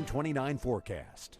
29 forecast.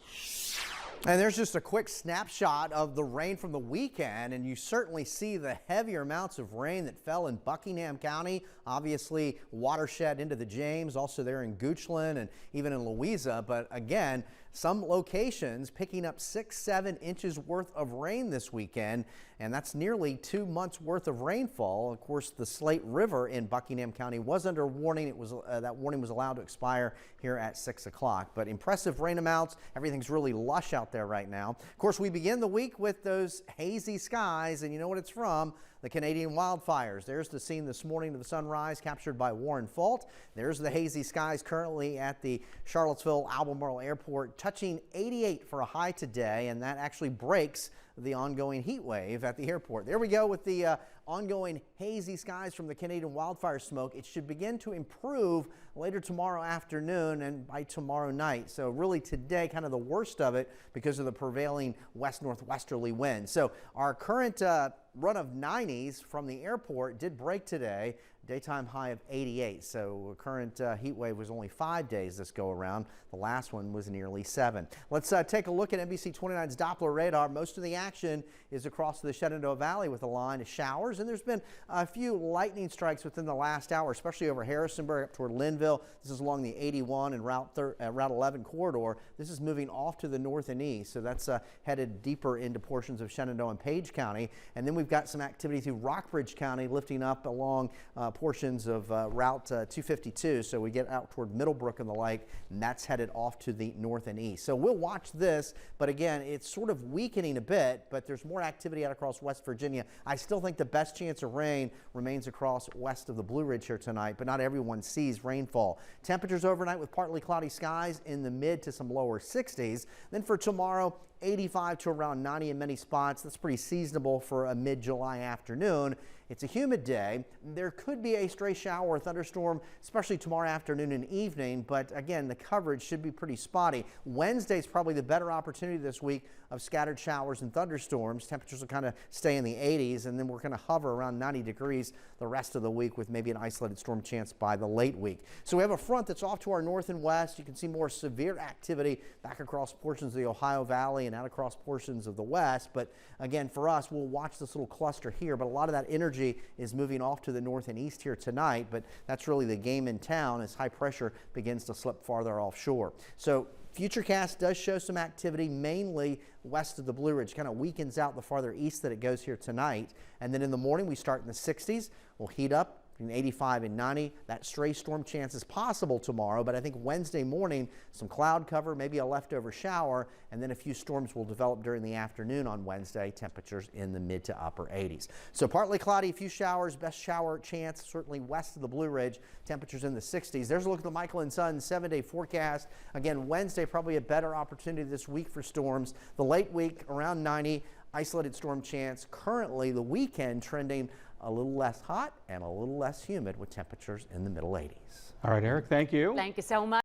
And there's just a quick snapshot of the rain from the weekend, and you certainly see the heavier amounts of rain that fell in Buckingham County, obviously watershed into the James, also there in Goochland and even in Louisa. But again, some locations picking up 6-7 inches worth of rain this weekend, and that's nearly 2 months worth of rainfall. Of course, the Slate River in Buckingham County was under warning. It was that warning was allowed to expire here at 6 o'clock. But impressive rain amounts. Everything's really lush out there right now. Of course, we begin the week with those hazy skies, and you know what it's from? The Canadian wildfires. There's the scene this morning of the sunrise captured by Warren Fault. There's the hazy skies currently at the Charlottesville Albemarle Airport, touching 88 for a high today, and that actually breaks the ongoing heat wave at the airport. There we go with the ongoing hazy skies from the Canadian wildfire smoke. It should begin to improve later tomorrow afternoon and by tomorrow night. So really today, kind of the worst of it because of the prevailing west-northwesterly wind. So our current run of 90s from the airport did break today. Daytime high of 88. So current heat wave was only 5 days this go around. The last one was nearly 7. Let's take a look at NBC29's Doppler radar. Most of the action is across the Shenandoah Valley with a line of showers, and there's been a few lightning strikes within the last hour, especially over Harrisonburg up toward Linville. This is along the 81 and Route 11 corridor. This is moving off to the north and east, so that's headed deeper into portions of Shenandoah and Page County. And then we've got some activity through Rockbridge County lifting up along portions of Route 252. So we get out toward Middlebrook and the like, and that's headed off to the north and east. So we'll watch this, but again, it's sort of weakening a bit, but there's more activity out across West Virginia. I still think the best chance of rain remains across west of the Blue Ridge here tonight, but not everyone sees rainfall. Temperatures overnight with partly cloudy skies in the mid to some lower 60s. Then for tomorrow, 85 to around 90 in many spots. That's pretty seasonable for a mid-July afternoon. It's a humid day. There could be a stray shower or thunderstorm, especially tomorrow afternoon and evening, but again, the coverage should be pretty spotty. Wednesday is probably the better opportunity this week of scattered showers and thunderstorms. Temperatures will kind of stay in the 80s, and then we're going to hover around 90 degrees the rest of the week with maybe an isolated storm chance by the late week. So we have a front that's off to our north and west. You can see more severe activity back across portions of the Ohio Valley and out across portions of the west. But again, for us, we'll watch this little cluster here, but a lot of that energy is moving off to the north and east here tonight. But that's really the game in town as high pressure begins to slip farther offshore. So Futurecast does show some activity mainly west of the Blue Ridge, kind of weakens out the farther east that it goes here tonight. And then in the morning, we start in the 60s. We'll heat up between 85 and 90. That stray storm chance is possible tomorrow, but I think Wednesday morning, some cloud cover, maybe a leftover shower, and then a few storms will develop during the afternoon on Wednesday. Temperatures in the mid to upper 80s. So partly cloudy, a few showers, best shower chance certainly west of the Blue Ridge. Temperatures in the 60s. There's a look at the Michael and Son 7-day forecast. Again, Wednesday probably a better opportunity this week for storms. The late week around 90. Isolated storm chance. Currently, the weekend trending a little less hot and a little less humid with temperatures in the middle 80s. All right, Eric, thank you. Thank you so much.